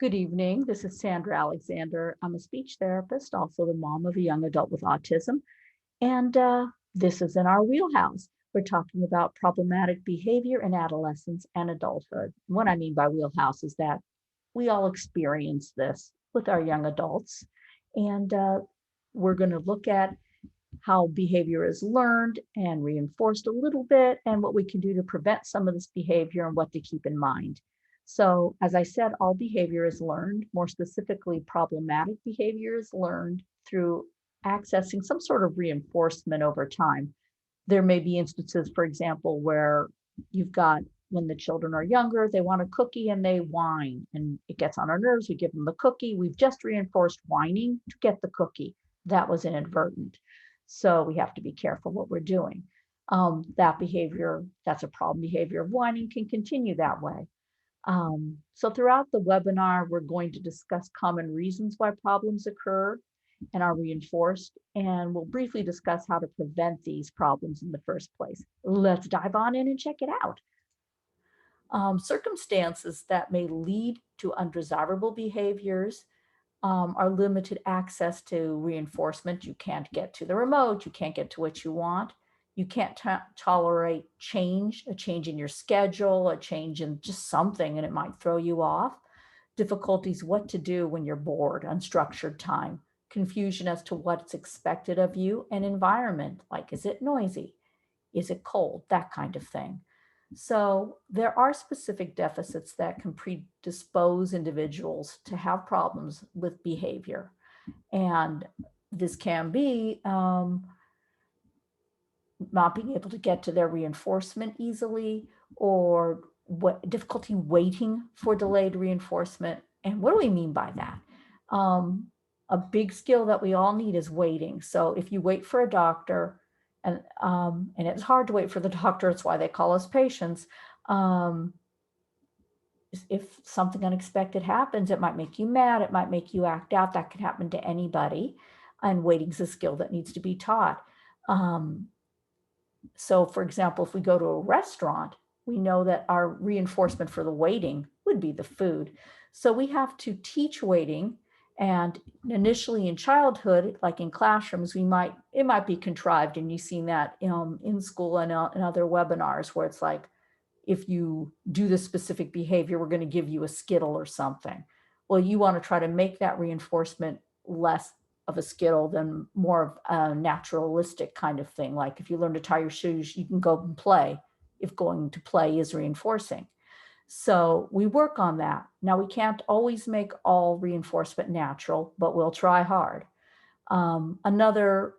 Good evening. This is Sandra Alexander. I'm a speech therapist, also the mom of a young adult with autism. And this is in our wheelhouse. We're talking about problematic behavior in adolescence and adulthood. What I mean by wheelhouse is that we all experience this with our young adults. And we're going to look at how behavior is learned and reinforced a little bit, and what we can do to prevent some of this behavior and what to keep in mind. So, as I said, all behavior is learned. More specifically, problematic behavior is learned through accessing some sort of reinforcement over time. There may be instances, for example, where you've got when the children are younger, they want a cookie and they whine, and it gets on our nerves. We give them the cookie. We've just reinforced whining to get the cookie. That was inadvertent. So we have to be careful what we're doing. That behavior, that's a problem behavior of whining, can continue that way. So throughout the webinar, we're going to discuss common reasons why problems occur and are reinforced, and we'll briefly discuss how to prevent these problems in the first place. Let's dive on in and check it out. Circumstances that may lead to undesirable behaviors are limited access to reinforcement. You can't get to the remote, you can't get to what you want. You can't tolerate change, a change in your schedule, a change in just something, and it might throw you off. Difficulties what to do when you're bored, unstructured time, confusion as to what's expected of you, and environment, like is it noisy? Is it cold? That kind of thing. So there are specific deficits that can predispose individuals to have problems with behavior. And this can be not being able to get to their reinforcement easily, or difficulty waiting for delayed reinforcement. And what do we mean by that? A big skill that we all need is waiting. So if you wait for a doctor, and it's hard to wait for the doctor, it's why they call us patients. If something unexpected happens, it might make you mad, it might make you act out. That can happen to anybody, and waiting's a skill that needs to be taught. So for example, if we go to a restaurant, we know that our reinforcement for the waiting would be the food. So we have to teach waiting. And initially in childhood, like in classrooms, it might be contrived, and you've seen that in school and in other webinars where it's like, if you do this specific behavior, we're going to give you a Skittle or something. Well, you want to try to make that reinforcement less of a Skittle than more of a naturalistic kind of thing. Like if you learn to tie your shoes, you can go and play if going to play is reinforcing. So we work on that. Now, we can't always make all reinforcement natural, but we'll try hard. Another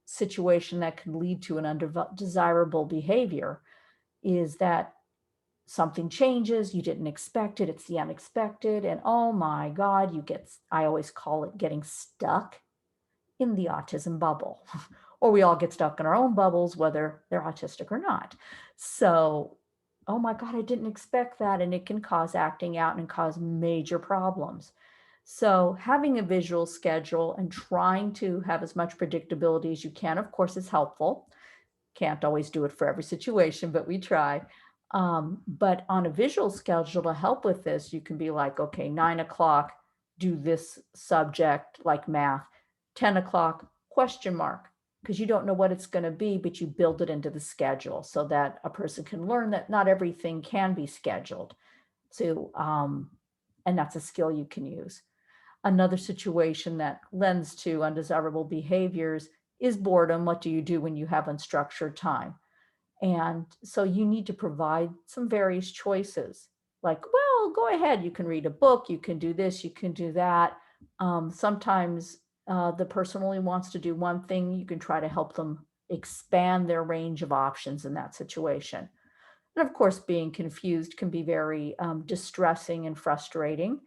situation that can lead to an undesirable behavior is that something changes, you didn't expect it, it's the unexpected, and oh my God, I always call it getting stuck in the autism bubble. Or we all get stuck in our own bubbles, whether they're autistic or not. So, oh my God, I didn't expect that. And it can cause acting out and cause major problems. So having a visual schedule and trying to have as much predictability as you can, of course, is helpful. Can't always do it for every situation, but we try. But on a visual schedule to help with this, you can be like, okay, 9 o'clock, do this subject like math, 10 o'clock, question mark, because you don't know what it's going to be, but you build it into the schedule so that a person can learn that not everything can be scheduled. So, and that's a skill you can use. Another situation that lends to undesirable behaviors is boredom. What do you do when you have unstructured time? And so you need to provide some various choices, like, well, go ahead, you can read a book, you can do this, you can do that. Sometimes the person only wants to do one thing. You can try to help them expand their range of options in that situation. And of course, being confused can be very distressing and frustrating,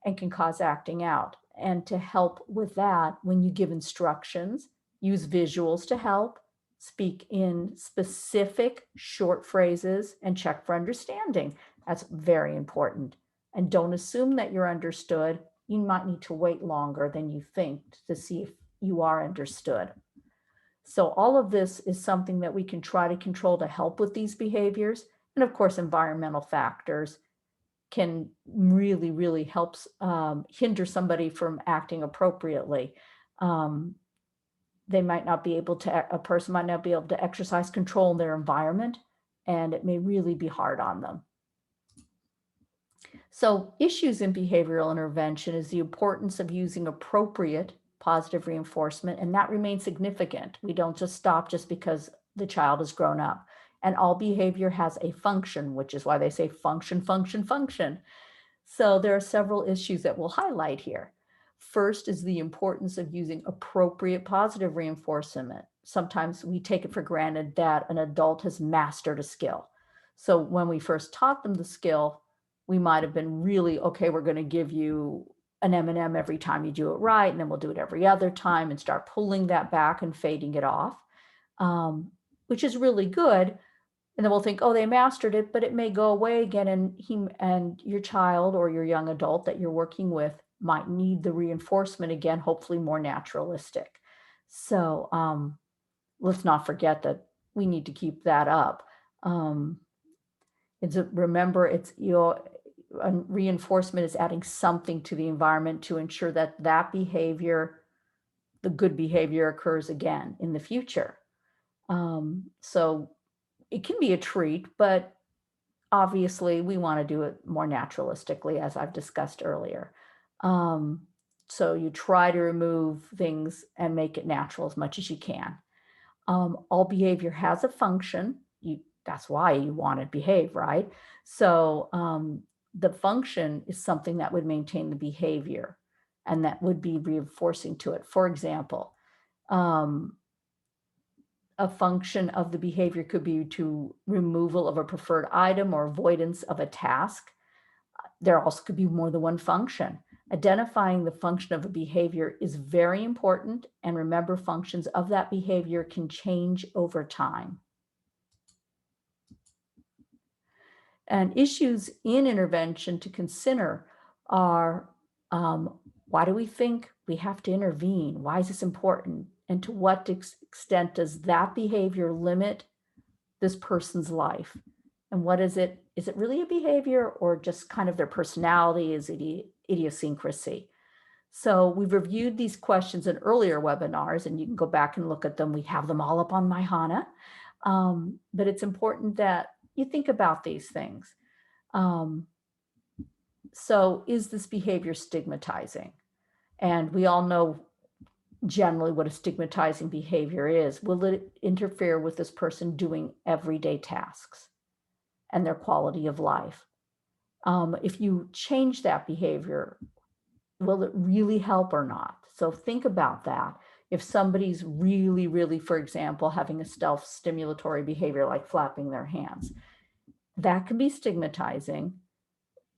and can cause acting out. And to help with that, when you give instructions, use visuals to help, speak in specific short phrases, and check for understanding. That's very important. And don't assume that you're understood. You might need to wait longer than you think to see if you are understood. So all of this is something that we can try to control to help with these behaviors. And of course, environmental factors. can really, really helps hinder somebody from acting appropriately. They might not be able to, a person might not be able to exercise control in their environment, and it may really be hard on them. So issues in behavioral intervention is the importance of using appropriate positive reinforcement, and that remains significant. We don't just stop just because the child has grown up. And all behavior has a function, which is why they say function, function, function. So there are several issues that we'll highlight here. First is the importance of using appropriate positive reinforcement. Sometimes we take it for granted that an adult has mastered a skill. So when we first taught them the skill, we might have been really, okay, we're going to give you an M&M every time you do it right, and then we'll do it every other time and start pulling that back and fading it off, which is really good. And then we'll think, oh, they mastered it, but it may go away again. And your child or your young adult that you're working with might need the reinforcement again, hopefully more naturalistic. So let's not forget that we need to keep that up. Remember, it's reinforcement is adding something to the environment to ensure that that behavior, the good behavior, occurs again in the future. So it can be a treat, but obviously we want to do it more naturalistically, as I've discussed earlier. So you try to remove things and make it natural as much as you can. All behavior has a function. That's why you want to behave, right? So the function is something that would maintain the behavior, and that would be reinforcing to it. For example, a function of the behavior could be to removal of a preferred item or avoidance of a task. There also could be more than one function. Identifying the function of a behavior is very important, and remember, functions of that behavior can change over time. And issues in intervention to consider are, why do we think we have to intervene? Why is this important? And to what extent does that behavior limit this person's life? And what is it? Is it really a behavior or just kind of their personality? Is it idiosyncrasy? So we've reviewed these questions in earlier webinars, and you can go back and look at them. We have them all up on my HANA. But it's important that you think about these things. So is this behavior stigmatizing? And we all know generally what a stigmatizing behavior is. Will it interfere with this person doing everyday tasks and their quality of life? If you change that behavior, will it really help or not? So think about that. If somebody's really, really, for example, having a self-stimulatory behavior like flapping their hands, that can be stigmatizing.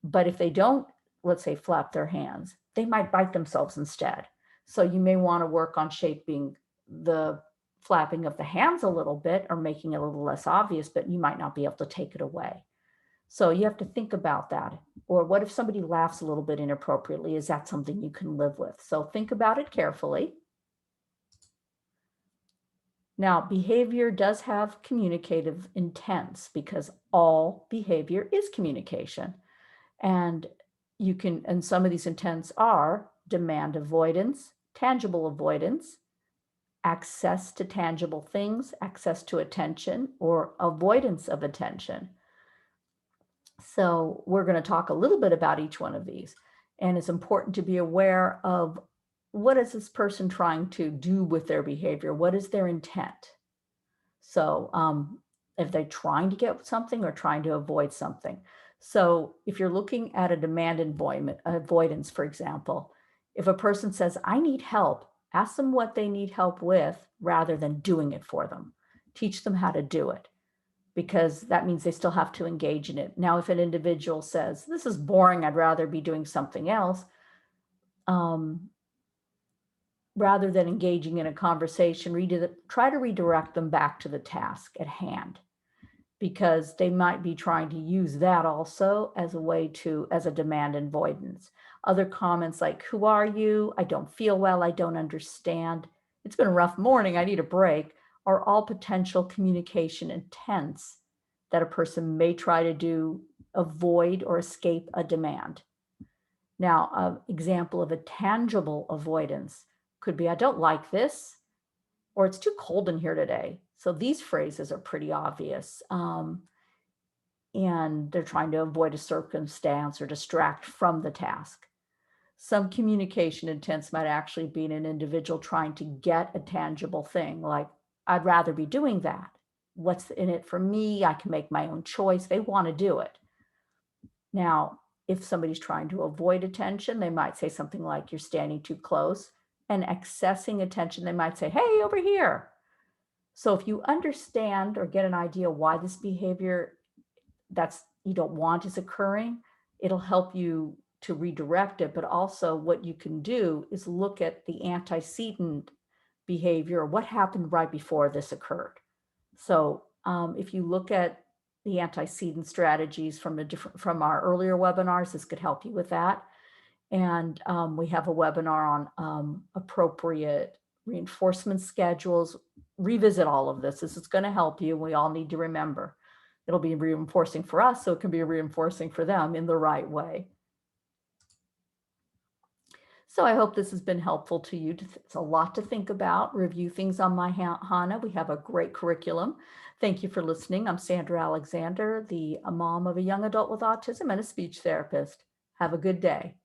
But if they don't, let's say, flap their hands, they might bite themselves instead. So you may want to work on shaping the flapping of the hands a little bit or making it a little less obvious, but you might not be able to take it away. So you have to think about that. Or what if somebody laughs a little bit inappropriately? Is that something you can live with? So think about it carefully. Now, behavior does have communicative intents because all behavior is communication. And some of these intents are demand avoidance, tangible avoidance, access to tangible things, access to attention, or avoidance of attention. So we're going to talk a little bit about each one of these. And it's important to be aware of what is this person trying to do with their behavior? What is their intent? So if they're trying to get something or trying to avoid something. So if you're looking at a demand avoidance, for example, if a person says, I need help, ask them what they need help with rather than doing it for them. Teach them how to do it, because that means they still have to engage in it. Now, if an individual says, this is boring, I'd rather be doing something else, rather than engaging in a conversation, try to redirect them back to the task at hand, because they might be trying to use that also as a demand avoidance. Other comments like, who are you? I don't feel well. I don't understand. It's been a rough morning. I need a break. Are all potential communication intents that a person may try to do avoid or escape a demand. Now, an example of a tangible avoidance could be, I don't like this, or it's too cold in here today. So these phrases are pretty obvious. And they're trying to avoid a circumstance or distract from the task. Some communication intents might actually be an individual trying to get a tangible thing, like, I'd rather be doing that. What's in it for me? I can make my own choice. They want to do it. Now, if somebody's trying to avoid attention, they might say something like, you're standing too close. And accessing attention, they might say, hey, over here. So if you understand or get an idea why this behavior that's you don't want is occurring, it'll help you to redirect it. But also what you can do is look at the antecedent behavior, what happened right before this occurred. So if you look at the antecedent strategies from our earlier webinars, this could help you with that. And we have a webinar on appropriate reinforcement schedules. Revisit all of this. This is going to help you. We all need to remember. It'll be reinforcing for us, so it can be reinforcing for them in the right way. So I hope this has been helpful to you. It's a lot to think about. Review things on My HANA. We have a great curriculum. Thank you for listening. I'm Sandra Alexander, the mom of a young adult with autism and a speech therapist. Have a good day.